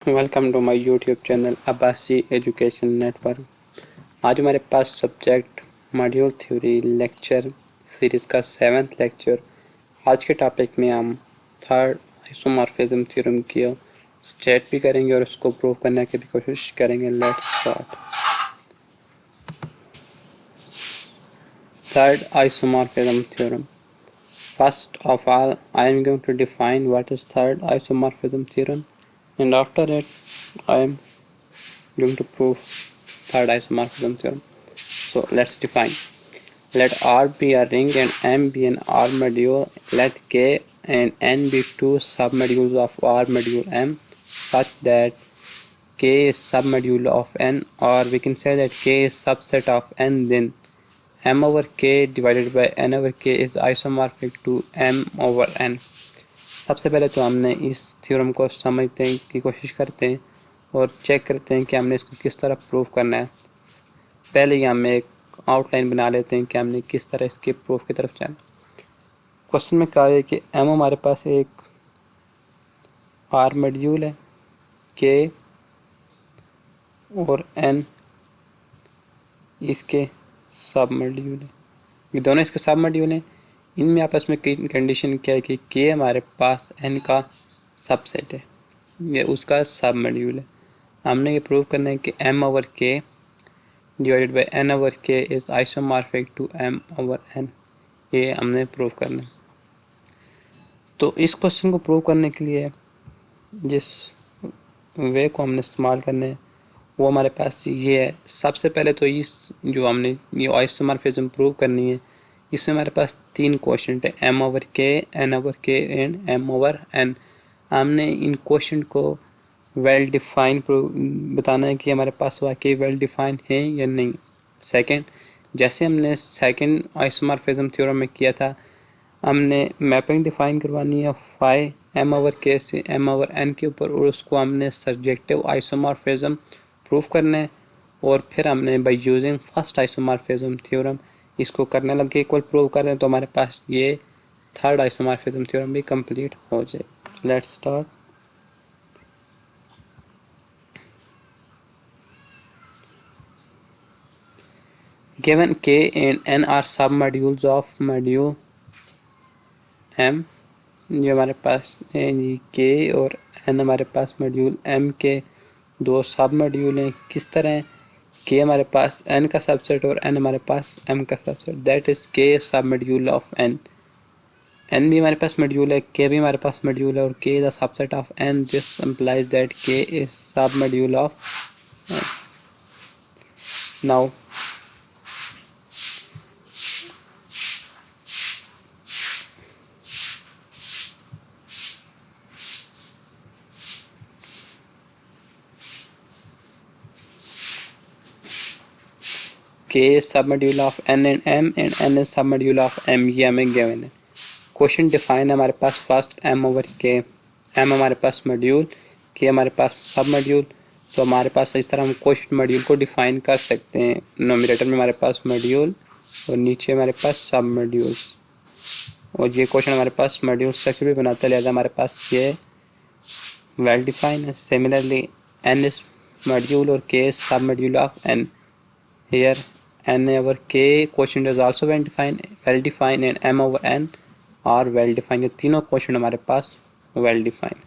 Welcome to my YouTube channel Abbasi education network. आज हमारे पास subject module theory lecture series का 7th लेक्चर। आज के टॉपिक में हम थर्ड आइसोमॉर्फिज्म थ्योरम की स्टेट भी करेंगे और उसको प्रूव करने की भी कोशिश करेंगे। Let's start. Third isomorphism theorem. First of all, I am going to define what is third isomorphism theorem, and after it, I am going to prove third isomorphism theorem. So let's define. Let R be a ring and M be an R module. Let K and N be two submodules of R module M such that K is submodule of N, or we can say that K is subset of N, then M over K divided by N over K is isomorphic to M over N। सबसे पहले तो हमने इस theorem को समझने की कोशिश करते हैं और चेक करते हैं कि हमने इसको किस तरह प्रूव करना है। पहले ही हम एक आउटलाइन बना लेते हैं कि हमने किस तरह इसके प्रूफ की तरफ जाना। क्वेश्चन में कहा है कि एम हमारे पास एक आर मॉड्यूल है, के और एन इसके सब मॉड्यूल है। ये दोनों इसके सब मॉड्यूल हैं। इनमें आपस में कंडीशन क्या है कि के हमारे पास एन का सबसेट है, ये उसका सब मॉड्यूल है। हमने ये प्रूव करना है कि M over K divided by N over K is isomorphic to M over N. ये हमने प्रूव करना है। तो इस क्वेश्चन को प्रूव करने के लिए जिस वे को हमने इस्तेमाल करना है वो हमारे पास ये है। सबसे पहले तो इस जो हमने ये आइसोमॉर्फिज्म प्रूव करनी है, इसमें हमारे पास 3 क्वेश्चन है, एम ओवर के, एन ओवर के एंड एम ओवर एन। हमने इन क्वेश्चन को वेल डिफाइन बताना है कि हमारे पास वाकई वेल डिफाइन है या नहीं। सेकंड, जैसे हमने सेकंड आइसोमॉर्फिज्म थ्योरम में किया था, हमने मैपिंग डिफाइन करवानी है फाई एम ओवर के से एम ओवर एन के ऊपर और उसको हमने सब्जेक्टिव आइसोमॉर्फिज्म प्रूफ करना है। और फिर हमने by using first isomorphism theorem इसको करने लगे इक्वल प्रूव कर रहे हैं, तो हमारे पास ये थर्ड आइसोमॉर्फिज्म थ्योरम भी कंप्लीट हो जाए। Let's start. गिवन के एंड एन आर सब मॉड्यूल्स ऑफ मॉड्यूल एम। ये हमारे पास ये के और एन हमारे पास मॉड्यूल एम के दो सब मॉड्यूल हैं। किस तरह है? के हमारे पास एन का सबसेट और एन हमारे पास एम का सबसेट, दैट इज के submodule of N. N भी हमारे पास मॉड्यूल है, के भी हमारे पास मॉड्यूल है और K is a subset of N. This implies that K is submodule of N. Now K submodule of N and M and N is submodule of M, ये हमें given है। Question define है हमारे पास first M over K. M हमारे पास module, के हमारे पास सब मॉड्यूल। तो हमारे पास इस तरह हम क्वेश्चन मॉड्यूल को डिफाइन कर सकते हैं। नोमिनेटर में हमारे पास मॉड्यूल और नीचे हमारे पास सब मॉड्यूल्स, और ये क्वेश्चन हमारे पास मॉड्यूल स्ट्रक्चर भी बनाता है, लिहाजा हमारे पास ये वेल डिफाइन है। सिमिलरली एन इज मॉड्यूल और K is submodule of N. Here n over k quotient is also well defined and m over n are well defined। ये तीनों क्वेश्चन हमारे पास well defined।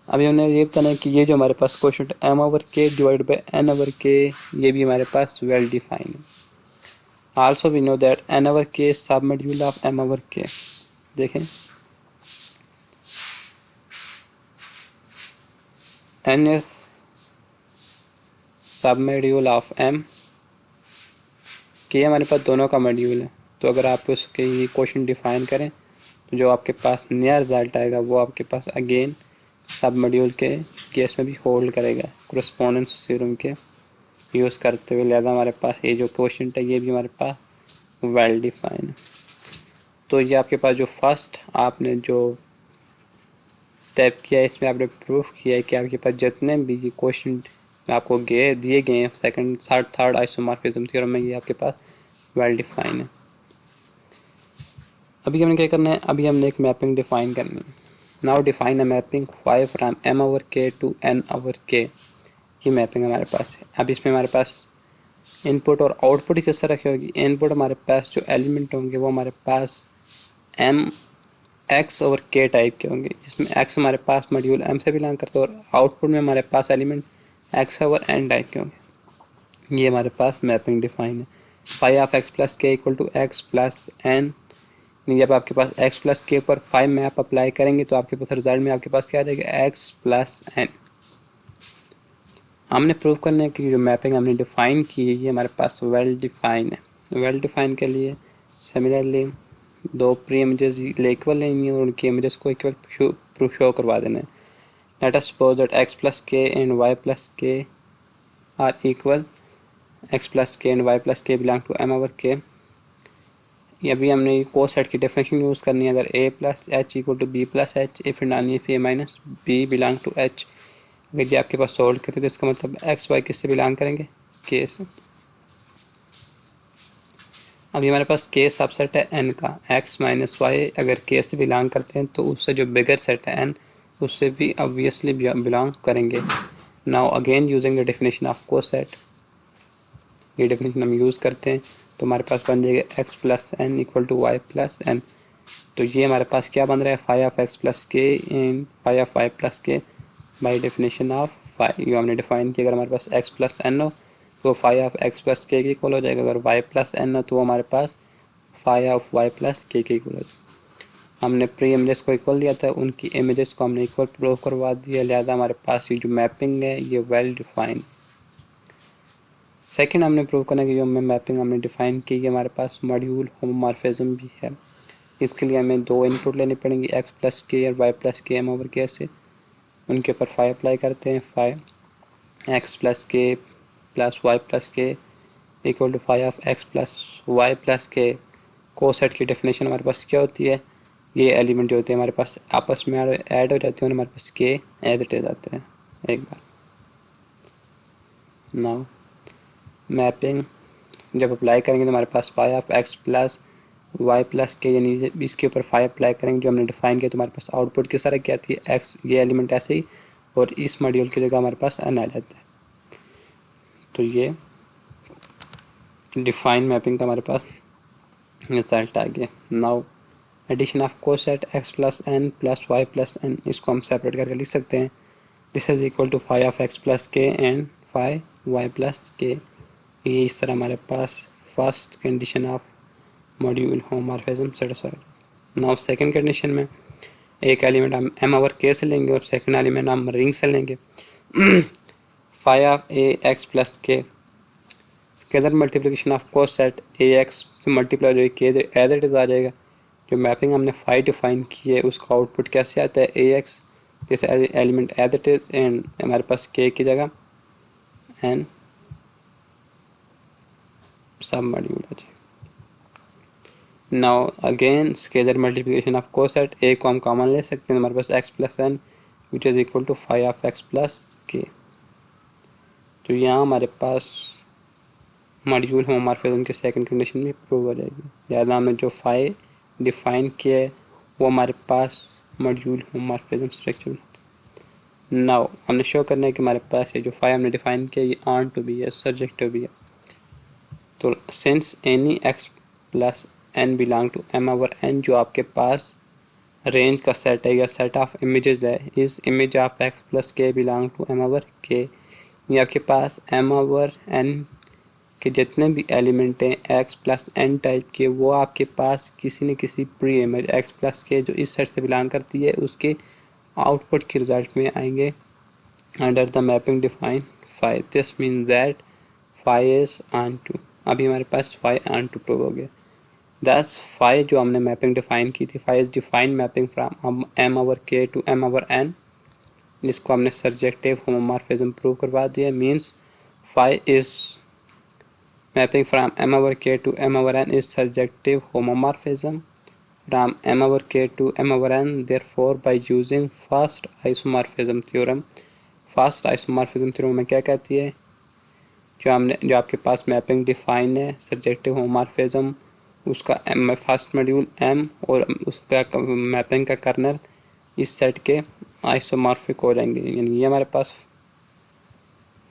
अभी हमने ये बताना है कि ये जो हमारे पास question m over k divide by n over k, ये भी हमारे पास well defined है। also we know that n over k is submodule of m over k। देखें n is submodule of m, के हमारे पास दोनों का मॉड्यूल है। तो अगर आप उसके ये क्वेश्चन डिफाइन करें तो जो आपके पास नया रिजल्ट आएगा वो आपके पास अगेन सब मॉड्यूल के केस में भी होल्ड करेगा कोरेस्पोंडेंस थ्योरम के यूज़ करते हुए। लिहाजा हमारे पास ये जो क्वेश्चन है ये भी हमारे पास वेल डिफाइन है। तो ये आपके पास जो फर्स्ट आपने जो स्टेप किया है इसमें आपने प्रूफ किया है कि आपके पास जितने भी ये क्वेश्चन आपको दिए गए हैं सेकंड थर्ड आइसोमॉर्फिज्म थ्योरम में, ये आपके पास वेल डिफाइन है। अभी हमने क्या करना है, अभी हमने एक मैपिंग डिफाइन करनी है। Now define a mapping phi from M over K to N over K. ये मैपिंग हमारे पास है। अब इसमें हमारे पास इनपुट और आउटपुट किस तरह की होगी। इनपुट हमारे पास जो एलिमेंट होंगे वो हमारे पास M X over K type के होंगे, जिसमें एक्स हमारे पास मॉड्यूल एम से बिलोंग करते हैं और आउटपुट में हमारे पास element X over N type के होंगे। ये हमारे पास मैपिंग डिफाइन है। Phi of X plus K equal to X plus N. जब आपके पास एक्स प्लस के पर फाइव मैप अप्लाई करेंगे तो आपके पास रिजल्ट में आपके पास क्या आ जाएगा, एक्स प्लस एन। हमने प्रूव करने की जो मैपिंग हमने डिफाइन की है ये हमारे पास वेल डिफाइन है। वेल डिफाइन के लिए सिमिलरली दो प्री इमेजेस इक्वल लेनी है और उनकी इमेजेस को इक्वल शो करवा देना है। Let us suppose that x plus K and Y plus के are equal, x plus K and Y plus के बिलोंग टू एम ओवर के। अभी हमने को सेट की डेफिनेशन यूज़ करनी है। अगर A plus H equal to B plus H, if डालनी है A minus B belong to H. अगर ये आपके पास सोल्व करते तो इसका मतलब एक्स वाई किससे बिलोंग करेंगे, के से। अभी हमारे पास के सबसेट है एन का, एक्स माइनस वाई अगर के से बिलोंग करते हैं तो उससे जो बिगर सेट है एन उससे भी ऑब्वियसली बिलोंग करेंगे। Now again using the definition of coset, ये डेफिनेशन हम यूज़ करते हैं तो हमारे पास बन जाएगा X plus N equal to Y plus N. तो ये हमारे पास क्या बन रहा है, फाई ऑफ एक्स प्लस के इन फाई ऑफ वाई प्लस के बाई डेफिनेशन ऑफ फाई। ये हमने डिफाइन किया। अगर हमारे पास एक्स प्लस एन हो तो phi of X plus K equal हो जाएगा। अगर वाई प्लस एन हो तो हमारे पास phi of Y plus K equal हो जाएगा। हमने प्री इमेजेस को इक्वल दिया था, उनकी इमेजेस को हमने इक्वल प्रूव करवा दिया, लिहाजा हमारे पास ये जो मैपिंग है ये वेल डिफाइंड। सेकंड हमने प्रूव करना कि जो हमें मैपिंग हमने डिफाइन की है हमारे पास मॉड्यूल होमोमॉर्फिज्म भी है। इसके लिए हमें दो इनपुट लेनी पड़ेंगी, एक्स प्लस के और Y plus K M over K से। उनके ऊपर फाइव अप्लाई करते हैं। Phi X plus K plus Y plus K equal to five of X plus Y plus K. को सेट की डेफिनेशन हमारे पास क्या होती है, ये एलिमेंट जो होते हैं हमारे पास आपस में ऐड हो जाते हैं और हमारे पास के एज इट इज आते हैं एक बार। नाउ मैपिंग जब अप्लाई करेंगे तो हमारे पास five of X plus Y plus K, यानी इसके ऊपर फाइव अप्लाई करेंगे जो हमने डिफाइन किया तो हमारे पास आउटपुट किस तरह की आती है, एक्स ये एलिमेंट ऐसे ही और इस मॉड्यूल की जगह हमारे पास एन आ जाता है। तो ये डिफाइन मैपिंग का हमारे पास रिजल्ट आ गया। Now addition of coset X plus N plus Y plus N, इसको हम सेपरेट करके लिख सकते हैं। This is equal to five of X plus K and five Y plus K. ये इस तरह हमारे पास first condition of module homomorphism satisfied. Now second condition में एक एलिमेंट हम एम ओवर के से लेंगे और सेकंड एलिमेंट हम रिंग से लेंगे। Five of A x plus के, scalar multiplication of coset A x से मल्टीप्लाई जो के एज इट इज आ जाएगा। जो मैपिंग हमने फाइव डिफाइन की है उसका आउटपुट कैसे आता है, ए एक्स जैसे element as it is and हमारे पास के की जगह एंड सब मॉड्यूल आ जाए। Now again scalar multiplication of coset, A को हम कॉमन ले सकते हैं, हमारे पास X plus N which is equal to five of X plus K. तो यहाँ हमारे पास मॉड्यूल होमोमॉर्फिज्म की सेकंड कंडीशन भी प्रूव हो जाएगी। ज़्यादा हमने जो फाइव डिफाइन किया है वो हमारे पास मॉड्यूल होमोमॉर्फिज्म स्ट्रक्चर। नाउ हमने शो करना है कि हमारे पास ये जो फाइव हमने डिफाइन किया ये ऑन टू भी है, सब्जेक्टिव भी है। तो since any X plus N belong to M over N, जो आपके पास रेंज का सेट है या सेट ऑफ इमेजेस है, इस इमेज ऑफ एक्स प्लस के belong to M over K. ये आपके पास एम ओवर एन के जितने भी एलिमेंट हैं एक्स प्लस एन टाइप के, वो आपके पास किसी न किसी प्री इमेज एक्स प्लस के जो इस सेट से बिलोंग करती है उसके आउटपुट के रिजल्ट में आएंगे under the mapping define phi. This mean that phi is onto. अभी हमारे पास फाइव ऑन टू प्रूव हो गया। दस फाइव जो हमने मैपिंग डिफाइन की थी, phi is define mapping from M over K to M over N, जिसको हमने सर्जेक्टिव होमोमॉर्फिज्म प्रूव करवा दिया। Means phi is mapping from m over k to m over n is surjective homomorphism from m over k to m over n. Therefore, by using first isomorphism theorem, first isomorphism theorem में क्या कहती है, जो आपके पास mapping define है surjective homomorphism, उसका first module m और उसका मैपिंग का कर्नल इस सेट के आइसोमॉर्फिक हो जाएंगे। यानी ये हमारे पास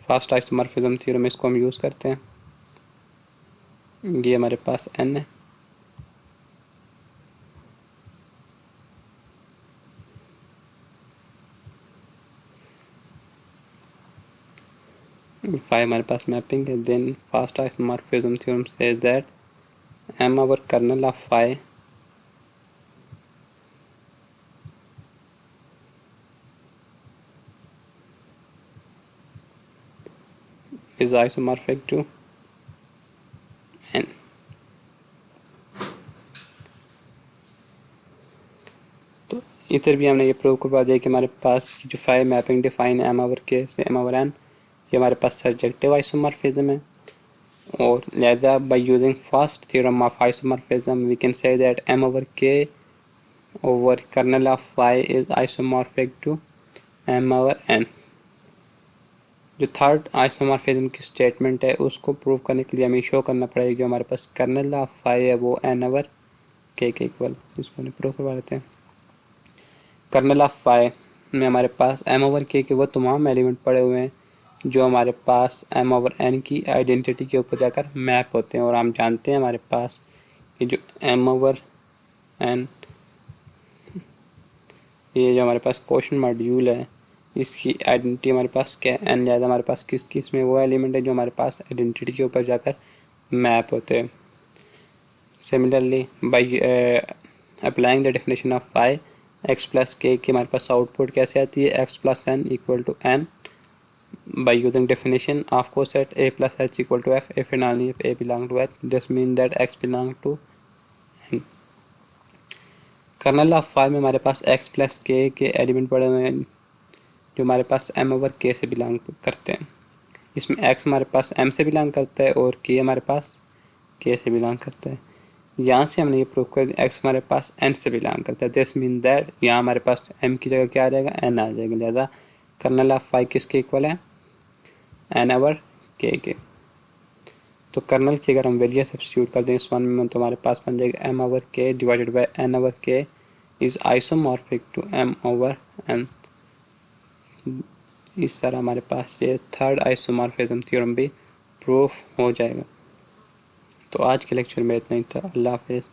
फर्स्ट आइसोमॉर्फिज्म थ्योरम, इसको हम यूज़ करते हैं। ये हमारे पास n है, फाइव हमारे पास मैपिंग है। Then first isomorphism theorem says that m our kernel of phi is isomorphic to n। तो इधर भी हमने ये प्रूव करवा दिया कि हमारे पास जो five mapping define m over k से m over n, ये हमारे पास सर्जेक्टिव आइसोमॉर्फिज्म है। और लिहाजा by using first theorem of isomorphism we can say that m over k over kernel of phi is isomorphic to m over n। जो third isomorphism की statement है उसको prove करने के लिए हमें शो करना पड़ेगा जो हमारे पास कर्नल ऑफ फाई है वो एन ओवर के इक्वल, इसको हम प्रूव करवा लेते हैं। कर्नल ऑफ फाई में हमारे पास एम ओवर के वो तमाम एलिमेंट पड़े हुए हैं जो हमारे पास एम ओवर एन की आइडेंटिटी के ऊपर जाकर मैप होते हैं। और हम जानते हैं हमारे पास कि जो एम ओवर एन, ये जो हमारे पास क्वेश्चन मॉड्यूल है इसकी आइडेंटिटी हमारे पास क्या है, एन ज़्यादा हमारे पास किस किस में वो एलिमेंट है जो हमारे पास आइडेंटिटी के ऊपर जाकर मैप होते हैं। Similarly by applying the definition of phi X plus K की हमारे पास आउटपुट कैसे आती है, X plus N equal to N by using definition of coset A plus H equal to F if and only if A belong to H, this mean that X belong to N. Kernel of phi में हमारे पास X plus K element पड़े हुए हैं जो हमारे पास M over K से बिलोंग करते हैं। इसमें एक्स हमारे पास एम से बिलोंग करता है और के हमारे पास के से बिलोंग करता है। यहाँ से हमने ये प्रूव कर दिया एक्स हमारे पास एन से बिलोंग करता है, दिस मीन दैट यहाँ हमारे पास एम की जगह क्या आ जाएगा, एन आ जाएगा। लिहाजा कर्नल ऑफ फाइव किसके इक्वल है, एन ओवर के। तो कर्नल की अगर हम वैल्यू सब्स्टिट्यूट कर दें इस वन में तो हमारे पास बन जाएगा M over K divided by N over K is isomorphic to M over N. इस तरह हमारे पास ये थर्ड आइसोमॉर्फिज्म थ्योरम भी प्रूफ हो जाएगा। तो आज के लेक्चर में इतना ही था। अल्लाह हाफिज़।